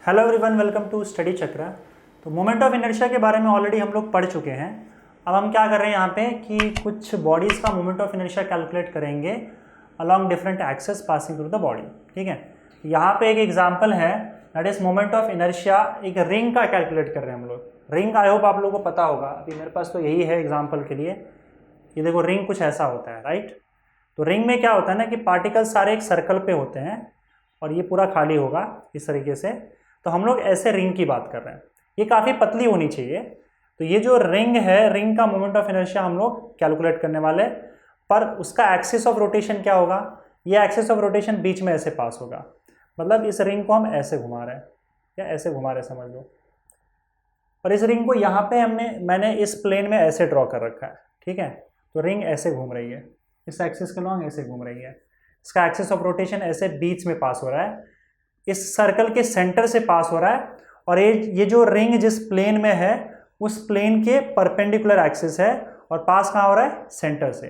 Hello everyone, welcome to Study Chakra. तो moment of inertia के बारे में ऑलरेडी हम लोग पढ़ चुके हैं। अब हम क्या कर रहे हैं यहाँ पे कि कुछ बॉडीज़ का मोमेंट ऑफ इनर्शिया कैलकुलेट करेंगे along different axes passing through the body. ठीक है, यहाँ पे एक एग्जांपल है, that is moment of inertia. एक रिंग का कैलकुलेट कर रहे हैं हम लोग। रिंग आई होप आप लोगों को पता होगा। अभी मेरे पास तो यही है एग्जाम्पल के लिए। ये देखो, रिंग कुछ ऐसा होता है, राइट। तो रिंग में क्या होता है ना कि पार्टिकल्स सारे एक सर्कल पे होते हैं और ये पूरा खाली होगा इस तरीके से। तो हम लोग ऐसे रिंग की बात कर रहे हैं। ये काफ़ी पतली होनी चाहिए। तो ये जो रिंग है, रिंग का मोमेंट ऑफ इनर्शिया हम लोग कैलकुलेट करने वाले, पर उसका एक्सिस ऑफ रोटेशन क्या होगा। ये एक्सिस ऑफ रोटेशन बीच में ऐसे पास होगा, मतलब इस रिंग को हम ऐसे घुमा रहे हैं या ऐसे घुमा रहे समझ लो। और इस रिंग को यहाँ पे मैंने इस प्लेन में ऐसे ड्रॉ कर रखा है। ठीक है, तो रिंग ऐसे घूम रही है, इस एक्सिस के लॉन्ग ऐसे घूम रही है। इसका एक्सिस ऑफ रोटेशन ऐसे बीच में पास हो रहा है, इस सर्कल के सेंटर से पास हो रहा है। और ये जो रिंग जिस प्लेन में है उस प्लेन के परपेंडिकुलर एक्सिस है और पास कहाँ हो रहा है, सेंटर से।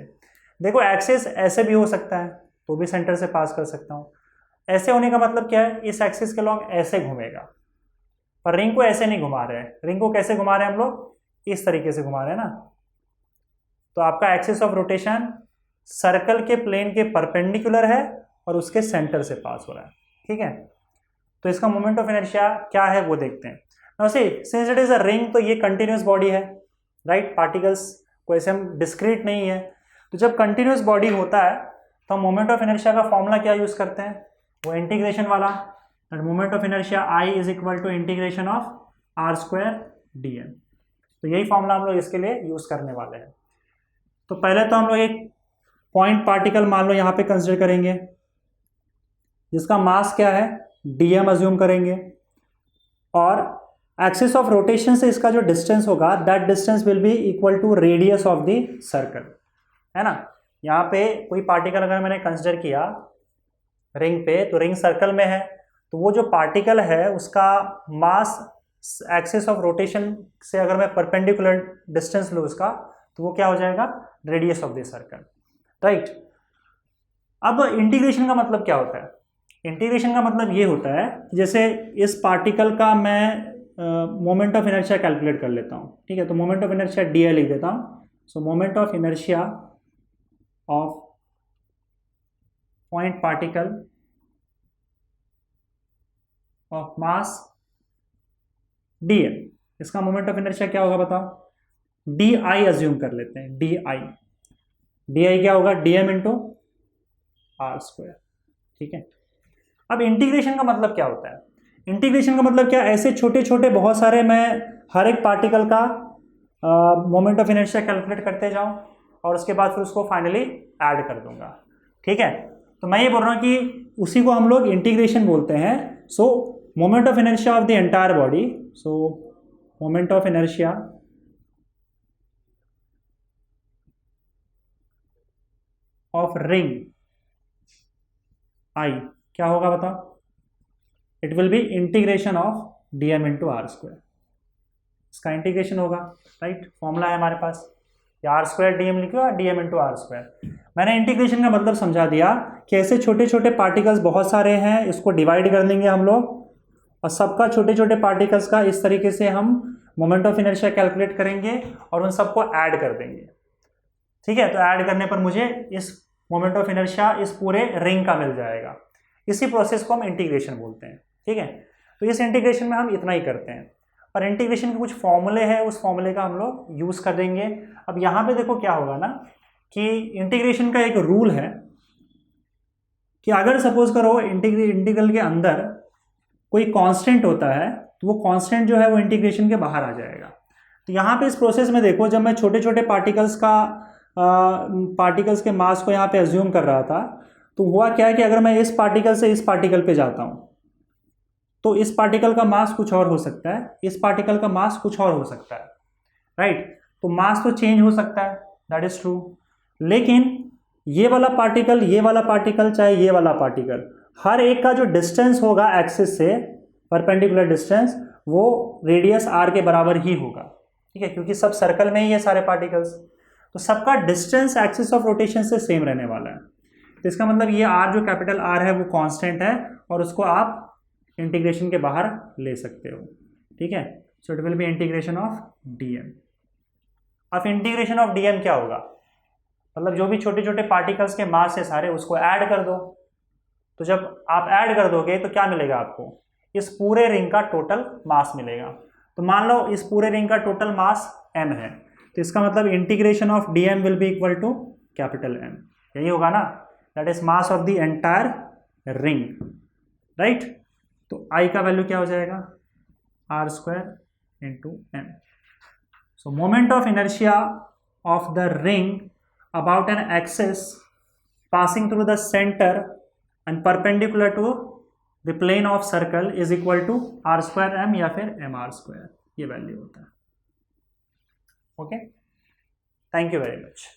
देखो, एक्सिस ऐसे भी हो सकता है तो भी सेंटर से पास कर सकता हूँ। ऐसे होने का मतलब क्या है, इस एक्सिस के लॉन्ग ऐसे घूमेगा, पर रिंग को ऐसे नहीं घुमा रहे हैं। रिंग को कैसे घुमा रहे हैं हम लोग, इस तरीके से घुमा रहे हैं ना। तो आपका एक्सिस ऑफ रोटेशन सर्कल के प्लेन के परपेंडिकुलर है और उसके सेंटर से पास हो रहा है। ठीक है, तो इसका मोमेंट ऑफ इनर्शिया क्या है वो देखते हैं। Now see, since it is a ring, तो ये कंटिन्यूस बॉडी है, राइट। पार्टिकल्स को ऐसे हम डिस्क्रीट नहीं है। तो जब कंटिन्यूस बॉडी होता है तो हम मोमेंट ऑफ इनर्शिया का फॉर्मूला क्या यूज करते हैं, वो इंटीग्रेशन वाला। Moment of inertia I is equal to integration of R square D M. तो यही फॉर्मूला हम लोग इसके लिए यूज करने वाले हैं। तो पहले तो हम लोग एक पॉइंट पार्टिकल मान लो यहाँ पे कंसिडर करेंगे, जिसका मास क्या है, dm अज्यूम करेंगे। और एक्सिस ऑफ रोटेशन से इसका जो डिस्टेंस होगा, that distance will be equal to radius of the circle, है ना। यहाँ पे कोई पार्टिकल अगर मैंने कंसिडर किया रिंग पे, तो रिंग सर्कल में है, तो वो जो पार्टिकल है उसका मास एक्सिस ऑफ रोटेशन से अगर मैं परपेंडिकुलर डिस्टेंस लूँ उसका, तो वो क्या हो जाएगा, radius of the circle, right. अब इंटीग्रेशन का मतलब क्या होता है। इंटीग्रेशन का मतलब ये होता है कि जैसे इस पार्टिकल का मैं मोमेंट ऑफ इनर्शिया कैलकुलेट कर लेता हूँ। ठीक है, तो moment of inertia D I लिख देता हूँ। So moment of inertia of point particle of mass D M, इसका मोमेंट ऑफ इनर्शिया क्या होगा बताओ, डी आई अज्यूम कर लेते हैं। डी आई क्या होगा, D M into R square. ठीक है, अब इंटीग्रेशन का मतलब क्या होता है। इंटीग्रेशन का मतलब क्या, ऐसे छोटे छोटे बहुत सारे मैं हर एक पार्टिकल का मोमेंट ऑफ इनर्शिया कैलकुलेट करते जाऊं और उसके बाद फिर उसको फाइनली ऐड कर दूंगा। ठीक है, तो मैं ये बोल रहा हूं कि उसी को हम लोग इंटीग्रेशन बोलते हैं। So moment of inertia of the entire body, so moment of inertia of ring I क्या होगा बताओ, it will be integration of D M into R square. इसका इंटीग्रेशन होगा, राइट। फॉर्मूला है हमारे पास, या आर स्क्वायर डी एम लिखो या D M into R square. मैंने इंटीग्रेशन का मतलब समझा दिया कि ऐसे छोटे छोटे पार्टिकल्स बहुत सारे हैं, इसको डिवाइड कर देंगे हम लोग और सबका छोटे छोटे पार्टिकल्स का इस तरीके से हम मोमेंट ऑफ इनर्शिया कैलकुलेट करेंगे और उन सबको ऐड कर देंगे। ठीक है, तो ऐड करने पर मुझे इस मोमेंट ऑफ इनर्शिया इस पूरे रिंग का मिल जाएगा। इसी प्रोसेस को हम इंटीग्रेशन बोलते हैं। ठीक है, तो इस इंटीग्रेशन में हम इतना ही करते हैं, और इंटीग्रेशन के कुछ फॉर्मूले हैं, उस फॉर्मूले का हम लोग यूज़ कर देंगे। अब यहाँ पे देखो क्या होगा ना कि इंटीग्रेशन का एक रूल है कि अगर सपोज करो इंटीग्रल के अंदर कोई कांस्टेंट होता है, तो वो कांस्टेंट जो है वो इंटीग्रेशन के बाहर आ जाएगा। तो यहाँ पे इस प्रोसेस में देखो, जब मैं छोटे छोटे पार्टिकल्स के मास को यहाँ पे अज्यूम कर रहा था, तो हुआ क्या है कि अगर मैं इस पार्टिकल से इस पार्टिकल पे जाता हूँ तो इस पार्टिकल का मास कुछ और हो सकता है, इस पार्टिकल का मास कुछ और हो सकता है, राइट। तो मास तो चेंज हो सकता है, दैट इज ट्रू, लेकिन ये वाला पार्टिकल चाहे ये वाला पार्टिकल, हर एक का जो डिस्टेंस होगा एक्सिस से परपेंडिकुलर डिस्टेंस, वो रेडियस आर के बराबर ही होगा। ठीक है, क्योंकि सब सर्कल में ही है सारे पार्टिकल्स, तो सबका डिस्टेंस एक्सिस ऑफ रोटेशन से सेम रहने वाला है। तो इसका मतलब ये आर, जो कैपिटल आर है वो कांस्टेंट है और उसको आप इंटीग्रेशन के बाहर ले सकते हो, ठीक है। So it will be integration of dm। अब इंटीग्रेशन ऑफ dm क्या होगा, मतलब जो भी छोटे छोटे पार्टिकल्स के मास है सारे उसको ऐड कर दो। तो जब आप ऐड कर दोगे तो क्या मिलेगा आपको, इस पूरे रिंग का टोटल मास मिलेगा। तो मान लो इस पूरे रिंग का टोटल मास m है, तो इसका मतलब integration of dm will be equal to capital M, यही होगा ना, that is mass of the entire ring, right. तो I का वैल्यू क्या हो जाएगा, r² into m। So moment of inertia of the ring about an axis passing through the center and perpendicular to the plane of circle is equal to r² m या फिर mr², ये value होता है। Okay, thank you very much.